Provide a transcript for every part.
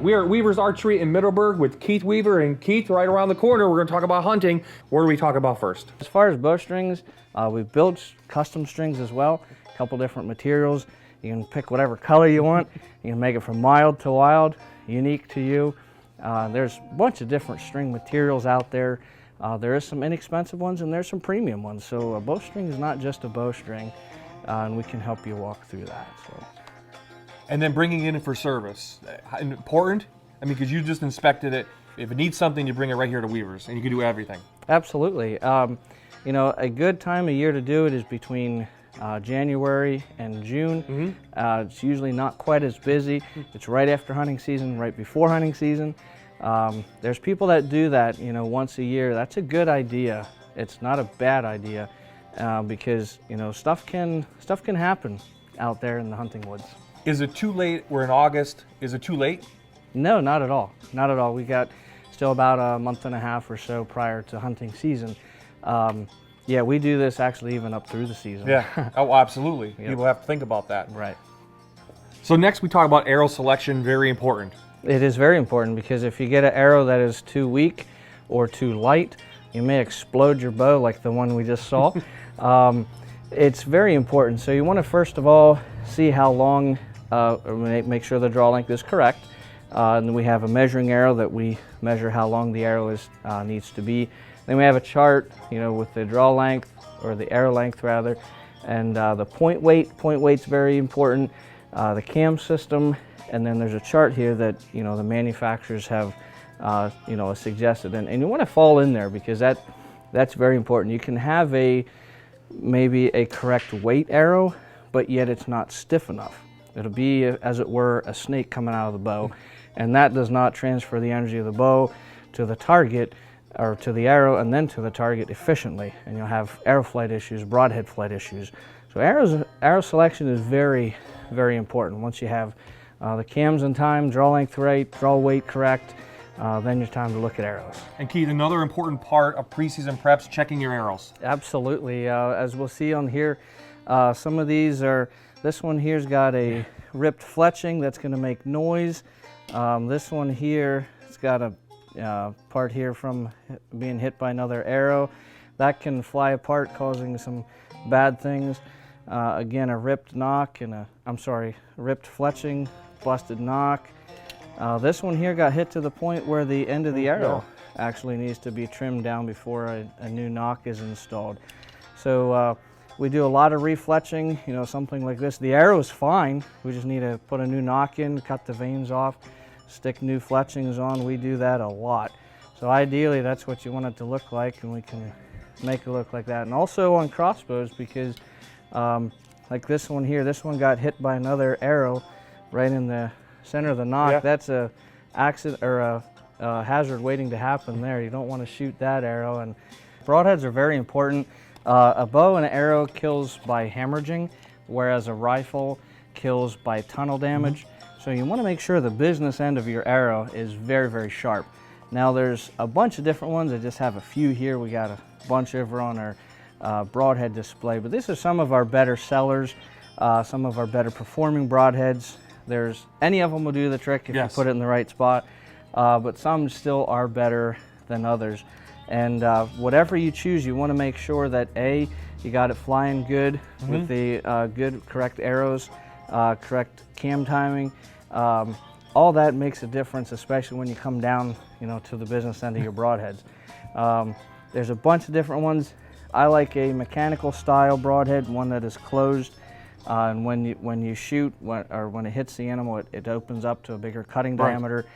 We are at Weaver's Archery in Middleburg with Keith Weaver. And Keith, right around the corner, we're going to talk about hunting. What do we talk about first? As far as bowstrings, we've built custom strings as well. A couple different materials. You can pick whatever color you want. You can make it from mild to wild, unique to you. There's a bunch of different string materials out there. There is some inexpensive ones and there's some premium ones. So a bowstring is not just a bowstring, and we can help you walk through that. So. And then bringing it in for service. Important? I mean, because you just inspected it. If it needs something, you bring it right here to Weaver's and you can do everything. Absolutely. You know, a good time of year to do it is between January and June. It's usually not quite as busy. It's right after hunting season, right before hunting season. There's people that do that, you know, once a year. That's a good idea. It's not a bad idea because, you know, stuff can happen out there in the hunting woods. Is it too late? We're in August. Is it too late? No, not at all. Not at all. We got still about a month and a half or so prior to hunting season. Yeah, we do this actually even up through the season. Yeah, oh, absolutely. Yep. People have to think about that. Right. So next we talk about arrow selection, very important. It is very important because if you get an arrow that is too weak or too light, you may explode your bow like the one we just saw. It's very important. So you want to first of all see how long, make sure the draw length is correct. And then we have a measuring arrow that we measure how long the arrow needs to be. Then we have a chart, you know, with the draw length, or the arrow length rather, and the point weight. Point weight's very important. The cam system, and then there's a chart here that, you know, the manufacturers have, you know, suggested, and you want to fall in there because that's very important. You can have maybe a correct weight arrow, but yet it's not stiff enough. It'll be, as it were, a snake coming out of the bow, and that does not transfer the energy of the bow to the target, or to the arrow, and then to the target efficiently, and you'll have arrow flight issues, broadhead flight issues. So arrow selection is very, very important. Once you have the cams in time, draw length right, draw weight correct, then it's time to look at arrows. And Keith, another important part of preseason preps, checking your arrows. Absolutely. As we'll see on here, some of these are, this one here's got a ripped fletching that's going to make noise. This one here, it's got a part here from being hit by another arrow. That can fly apart, causing some bad things. Again, a ripped nock and ripped fletching, busted nock. This one here got hit to the point where the end of the arrow actually needs to be trimmed down before a new nock is installed. So we do a lot of refletching, you know, something like this. The arrow is fine. We just need to put a new nock in, cut the vanes off, stick new fletchings on. We do that a lot. So ideally that's what you want it to look like, and we can make it look like that. And also on crossbows, because like this one here, this one got hit by another arrow right in the center of the nock. Yeah. That's a accident or a hazard waiting to happen there. You don't want to shoot that arrow. And broadheads are very important. A bow and an arrow kills by hemorrhaging, whereas a rifle kills by tunnel damage. So you want to make sure the business end of your arrow is very, very sharp. Now there's a bunch of different ones. I just have a few here. We got a bunch over on our broadhead display, but these are some of our better sellers, some of our better performing broadheads. There's any of them will do the trick if you put it in the right spot, but some still are better than others. And whatever you choose, you want to make sure that you got it flying good with the good, correct arrows, correct cam timing. All that makes a difference, especially when you come down, you know, to the business end of your broadheads. There's a bunch of different ones. I like a mechanical style broadhead, one that is closed, and when you shoot, when it hits the animal, it opens up to a bigger cutting diameter.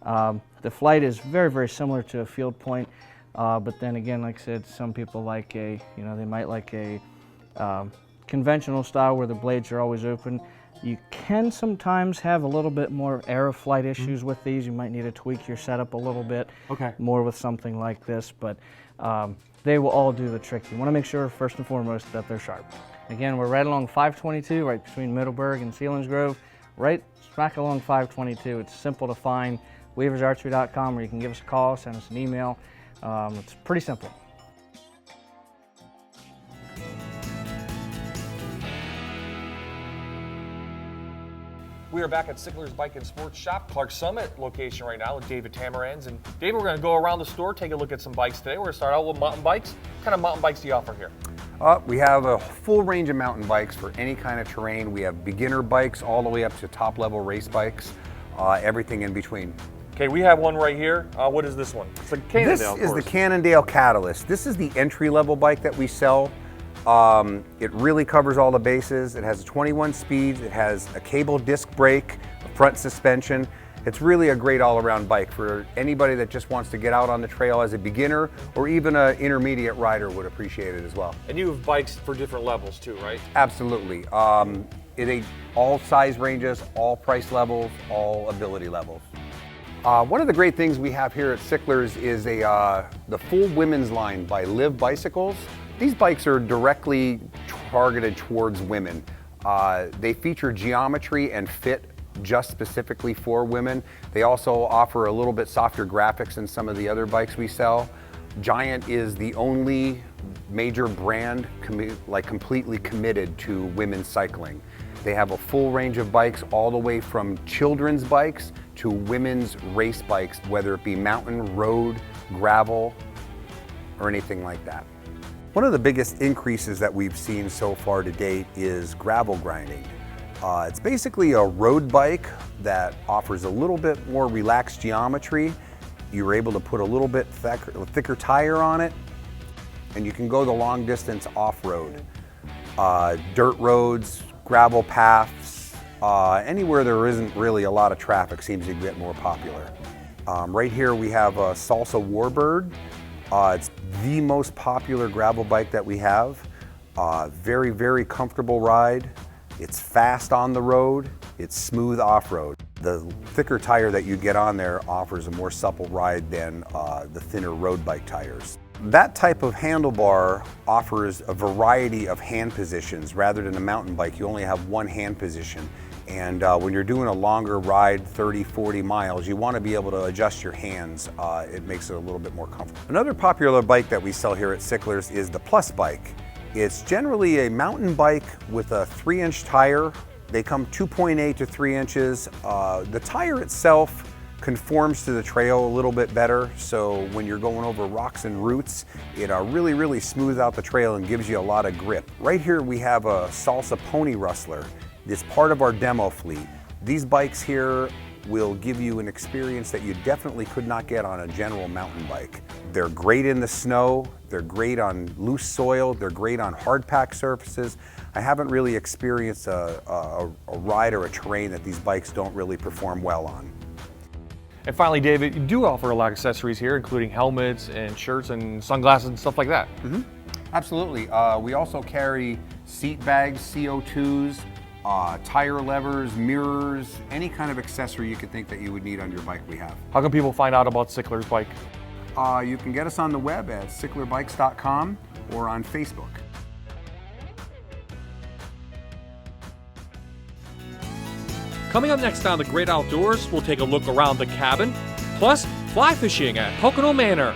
The flight is very, very similar to a field point, but then again, like I said, some people like they might like a conventional style where the blades are always open. You can sometimes have a little bit more arrow flight issues with these. You might need to tweak your setup a little bit more with something like this, but they will all do the trick. You want to make sure, first and foremost, that they're sharp. Again, we're right along 522, right between Middleburg and Selinsgrove, right smack along 522. It's simple to find. weaversarchery.com, where you can give us a call, send us an email. It's pretty simple. We are back at Sicklers Bike and Sports Shop, Clark Summit location right now with David Tamarans. And David, we're going to go around the store, take a look at some bikes today. We're going to start out with mountain bikes. What kind of mountain bikes do you offer here? We have a full range of mountain bikes for any kind of terrain. We have beginner bikes all the way up to top level race bikes, everything in between. Okay, we have one right here. What is this one? It's a Cannondale, This is the Cannondale Catalyst. This is the entry level bike that we sell. It really covers all the bases. It has 21 speeds. It has a cable disc brake, a front suspension. It's really a great all-around bike for anybody that just wants to get out on the trail as a beginner, or even an intermediate rider would appreciate it as well. And you have bikes for different levels too, right? Absolutely. All size ranges, all price levels, all ability levels. One of the great things we have here at Sicklers is the full women's line by Live Bicycles. These bikes are directly targeted towards women. They feature geometry and fit just specifically for women. They also offer a little bit softer graphics than some of the other bikes we sell. Giant is the only major brand completely committed to women's cycling. They have a full range of bikes all the way from children's bikes to women's race bikes, whether it be mountain, road, gravel, or anything like that. One of the biggest increases that we've seen so far to date is gravel grinding. It's basically a road bike that offers a little bit more relaxed geometry. You're able to put a little bit thicker tire on it, and you can go the long distance off-road. Dirt roads, gravel paths, anywhere there isn't really a lot of traffic seems to get more popular. Right here we have a Salsa Warbird. It's the most popular gravel bike that we have. Very, very comfortable ride. It's fast on the road. It's smooth off-road. The thicker tire that you get on there offers a more supple ride than the thinner road bike tires. That type of handlebar offers a variety of hand positions. Rather than a mountain bike, you only have one hand position. And when you're doing a longer ride, 30, 40 miles, you want to be able to adjust your hands. It makes it a little bit more comfortable. Another popular bike that we sell here at Sicklers is the Plus bike. It's generally a mountain bike with a 3-inch tire. They come 2.8 to 3 inches. The tire itself conforms to the trail a little bit better, so when you're going over rocks and roots, it really, really smooths out the trail and gives you a lot of grip. Right here we have a Salsa Pony Rustler. It's part of our demo fleet. These bikes here will give you an experience that you definitely could not get on a general mountain bike. They're great in the snow, they're great on loose soil, they're great on hard pack surfaces. I haven't really experienced a ride or a terrain that these bikes don't really perform well on. And finally, David, you do offer a lot of accessories here, including helmets and shirts and sunglasses and stuff like that. Mm-hmm. Absolutely. We also carry seat bags, CO2s, tire levers, mirrors, any kind of accessory you could think that you would need on your bike we have. How can people find out about Sicklers Bike? You can get us on the web at sicklerbikes.com or on Facebook. Coming up next on The Great Outdoors, we'll take a look around the cabin, plus fly fishing at Pocono Manor.